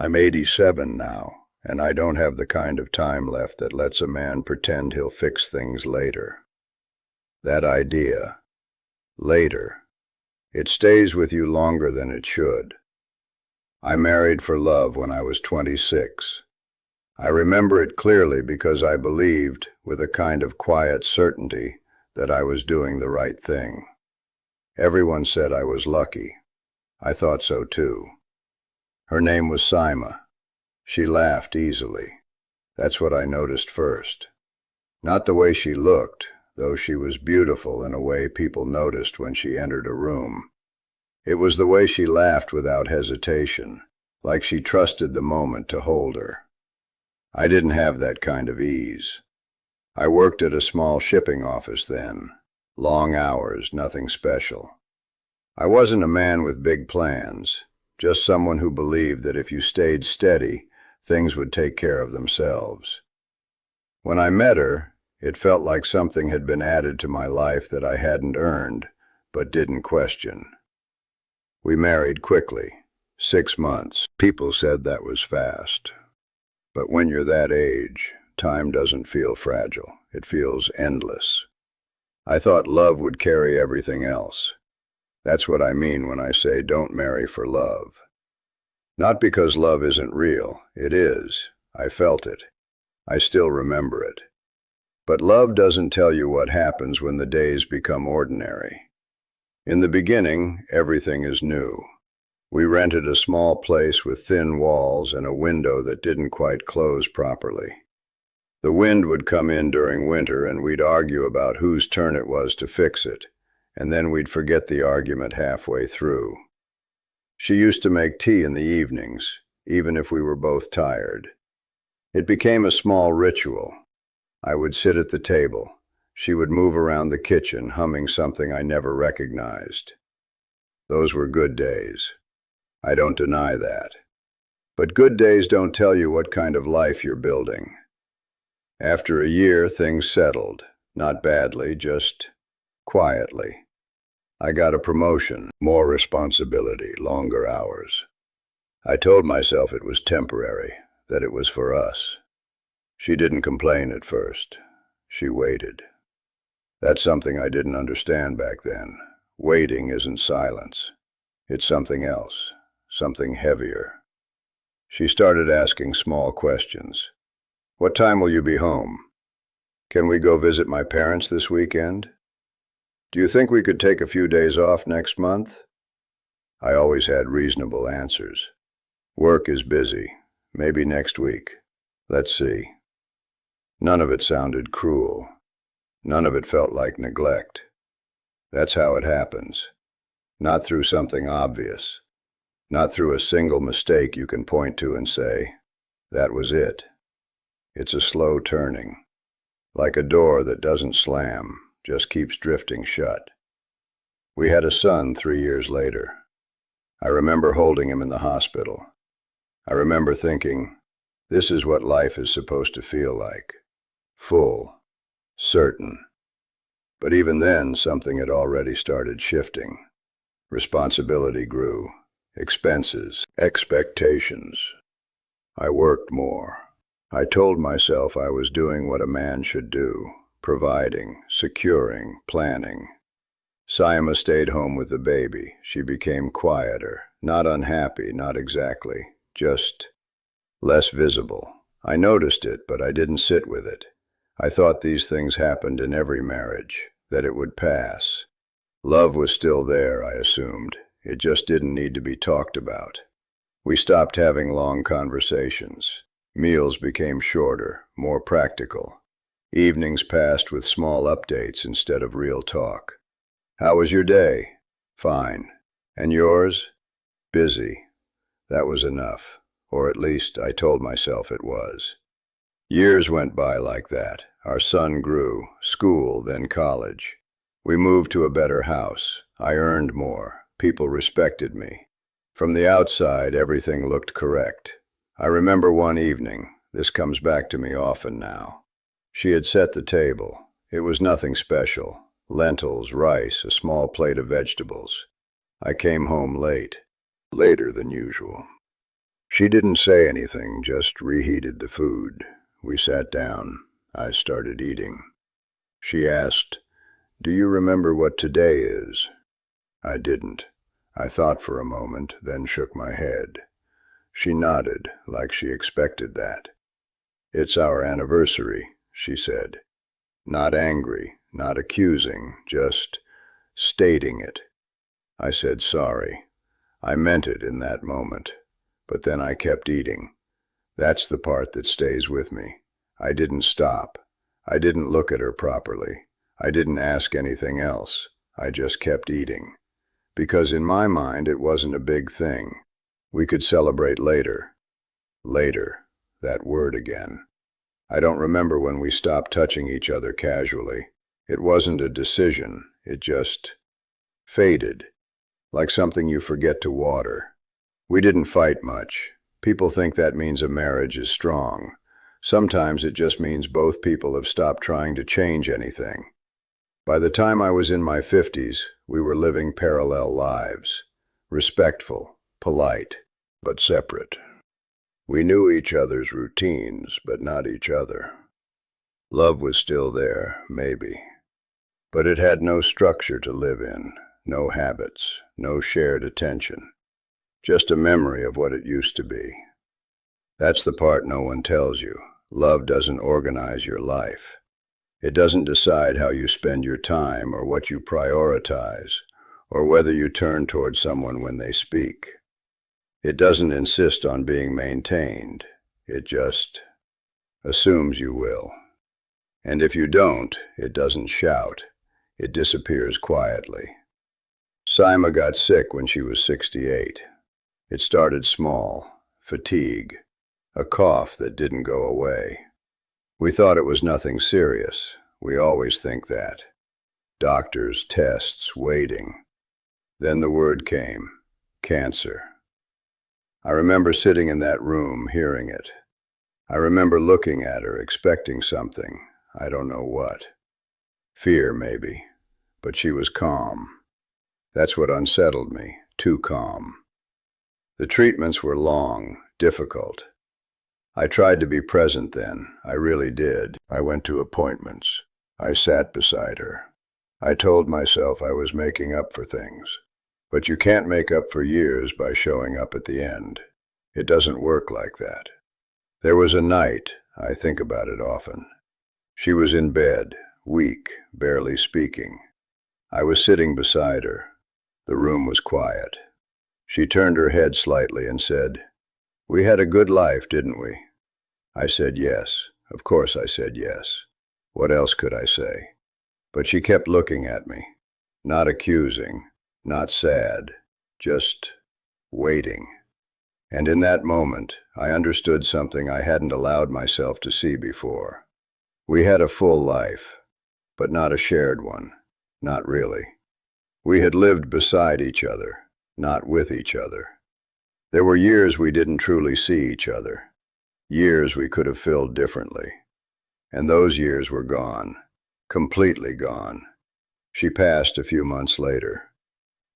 I'm 87 now, and I don't have the kind of time left that lets a man pretend he'll fix things later. That idea, later, it stays with you longer than it should. I married for love when I was 26. I remember it clearly because I believed, with a kind of quiet certainty, that I was doing the right thing. Everyone said I was lucky. I thought so too. Her name was Sima. She laughed easily. That's what I noticed first. Not the way she looked, though she was beautiful in a way people noticed when she entered a room. It was the way she laughed without hesitation, like she trusted the moment to hold her. I didn't have that kind of ease. I worked at a small shipping office then. Long hours, nothing special. I wasn't a man with big plans, just someone who believed that if you stayed steady, things would take care of themselves. When I met her, it felt like something had been added to my life that I hadn't earned, but didn't question. We married quickly, 6 months. People said that was fast. But when you're that age, time doesn't feel fragile. It feels endless. I thought love would carry everything else. That's what I mean when I say don't marry for love. Not because love isn't real. It is. I felt it. I still remember it. But love doesn't tell you what happens when the days become ordinary. In the beginning, everything is new. We rented a small place with thin walls and a window that didn't quite close properly. The wind would come in during winter and we'd argue about whose turn it was to fix it, and then we'd forget the argument halfway through. She used to make tea in the evenings, even if we were both tired. It became a small ritual. I would sit at the table. She would move around the kitchen, humming something I never recognized. Those were good days. I don't deny that. But good days don't tell you what kind of life you're building. After a year, things settled. Not badly, just quietly. I got a promotion, more responsibility, longer hours. I told myself it was temporary, that it was for us. She didn't complain at first. She waited. That's something I didn't understand back then. Waiting isn't silence. It's something else, something heavier. She started asking small questions. What time will you be home? Can we go visit my parents this weekend? Do you think we could take a few days off next month? I always had reasonable answers. Work is busy. Maybe next week. Let's see. None of it sounded cruel. None of it felt like neglect. That's how it happens. Not through something obvious. Not through a single mistake you can point to and say, that was it. It's a slow turning. Like a door that doesn't slam, just keeps drifting shut. We had a son 3 years later. I remember holding him in the hospital. I remember thinking, this is what life is supposed to feel like. Full. Certain. But even then, something had already started shifting. Responsibility grew. Expenses. Expectations. I worked more. I told myself I was doing what a man should do. Providing, securing, planning. Sima stayed home with the baby. She became quieter. Not unhappy, not exactly. Just less visible. I noticed it, but I didn't sit with it. I thought these things happened in every marriage, that it would pass. Love was still there, I assumed. It just didn't need to be talked about. We stopped having long conversations. Meals became shorter, more practical. Evenings passed with small updates instead of real talk. How was your day? Fine. And yours? Busy. That was enough. Or at least I told myself it was. Years went by like that. Our son grew. School, then college. We moved to a better house. I earned more. People respected me. From the outside, everything looked correct. I remember one evening. This comes back to me often now. She had set the table. It was nothing special. Lentils, rice, a small plate of vegetables. I came home late. Later than usual. She didn't say anything, just reheated the food. We sat down. I started eating. She asked, "Do you remember what today is?" I didn't. I thought for a moment, then shook my head. She nodded, like she expected that. "It's our anniversary," she said. Not angry, not accusing, just stating it. I said sorry. I meant it in that moment. But then I kept eating. That's the part that stays with me. I didn't stop. I didn't look at her properly. I didn't ask anything else. I just kept eating. Because in my mind it wasn't a big thing. We could celebrate later. Later. That word again. I don't remember when we stopped touching each other casually. It wasn't a decision. It just faded. Like something you forget to water. We didn't fight much. People think that means a marriage is strong. Sometimes it just means both people have stopped trying to change anything. By the time I was in my 50s, we were living parallel lives. Respectful, polite, but separate. We knew each other's routines, but not each other. Love was still there, maybe. But it had no structure to live in, no habits, no shared attention. Just a memory of what it used to be. That's the part no one tells you. Love doesn't organize your life. It doesn't decide how you spend your time or what you prioritize, or whether you turn toward someone when they speak. It doesn't insist on being maintained. It just assumes you will. And if you don't, it doesn't shout. It disappears quietly. Sima got sick when she was 68. It started small, fatigue, a cough that didn't go away. We thought it was nothing serious. We always think that. Doctors, tests, waiting. Then the word came, cancer. I remember sitting in that room, hearing it. I remember looking at her, expecting something, I don't know what. Fear, maybe. But she was calm. That's what unsettled me, too calm. The treatments were long, difficult. I tried to be present then, I really did. I went to appointments. I sat beside her. I told myself I was making up for things. But you can't make up for years by showing up at the end. It doesn't work like that. There was a night, I think about it often. She was in bed, weak, barely speaking. I was sitting beside her. The room was quiet. She turned her head slightly and said, "We had a good life, didn't we?" I said yes. Of course I said yes. What else could I say? But she kept looking at me. Not accusing, not sad, just waiting. And in that moment, I understood something I hadn't allowed myself to see before. We had a full life, but not a shared one. Not really. We had lived beside each other, not with each other. There were years we didn't truly see each other. Years we could have filled differently. And those years were gone. Completely gone. She passed a few months later.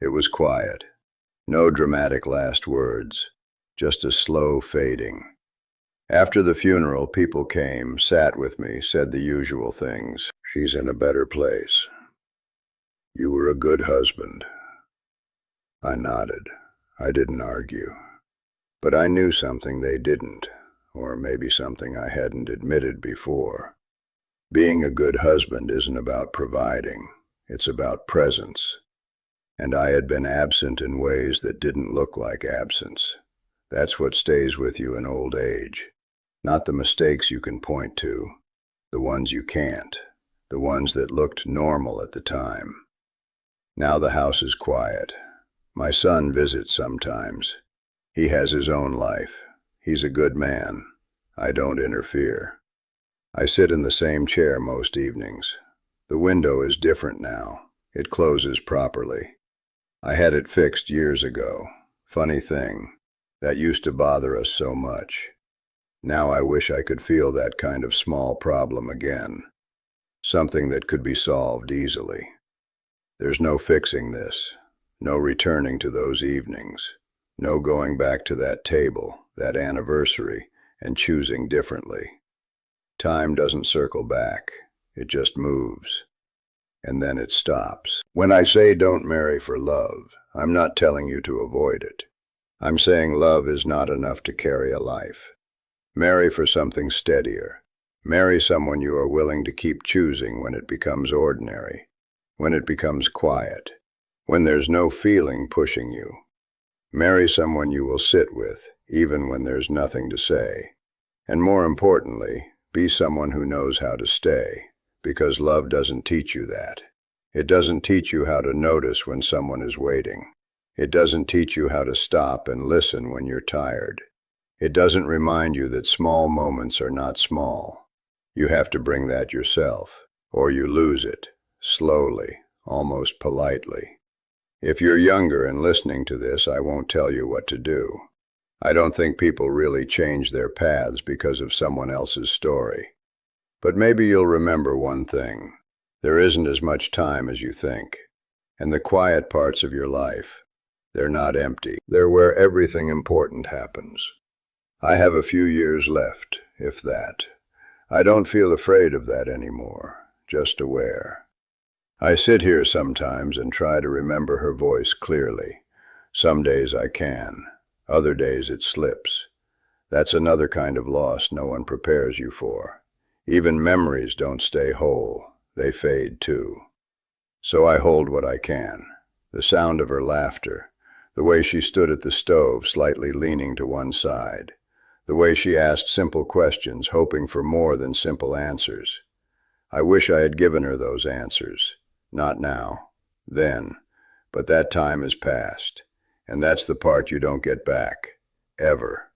It was quiet. No dramatic last words. Just a slow fading. After the funeral, people came, sat with me, said the usual things. "She's in a better place. You were a good husband." I nodded. I didn't argue. But I knew something they didn't, or maybe something I hadn't admitted before. Being a good husband isn't about providing. It's about presence. And I had been absent in ways that didn't look like absence. That's what stays with you in old age. Not the mistakes you can point to, the ones you can't, the ones that looked normal at the time. Now the house is quiet. My son visits sometimes. He has his own life. He's a good man. I don't interfere. I sit in the same chair most evenings. The window is different now. It closes properly. I had it fixed years ago. Funny thing. That used to bother us so much. Now I wish I could feel that kind of small problem again. Something that could be solved easily. There's no fixing this. No returning to those evenings. No going back to that table, that anniversary, and choosing differently. Time doesn't circle back. It just moves. And then it stops. When I say don't marry for love, I'm not telling you to avoid it. I'm saying love is not enough to carry a life. Marry for something steadier. Marry someone you are willing to keep choosing when it becomes ordinary, when it becomes quiet, when there's no feeling pushing you. Marry someone you will sit with, even when there's nothing to say. And more importantly, be someone who knows how to stay, because love doesn't teach you that. It doesn't teach you how to notice when someone is waiting. It doesn't teach you how to stop and listen when you're tired. It doesn't remind you that small moments are not small. You have to bring that yourself, or you lose it, slowly, almost politely. If you're younger and listening to this, I won't tell you what to do. I don't think people really change their paths because of someone else's story. But maybe you'll remember one thing. There isn't as much time as you think. And the quiet parts of your life, they're not empty. They're where everything important happens. I have a few years left, if that. I don't feel afraid of that anymore, just aware. I sit here sometimes and try to remember her voice clearly. Some days I can, other days it slips. That's another kind of loss no one prepares you for. Even memories don't stay whole, they fade too. So I hold what I can. The sound of her laughter, the way she stood at the stove slightly leaning to one side, the way she asked simple questions hoping for more than simple answers. I wish I had given her those answers. Not now. Then. But that time has passed. And that's the part you don't get back. Ever.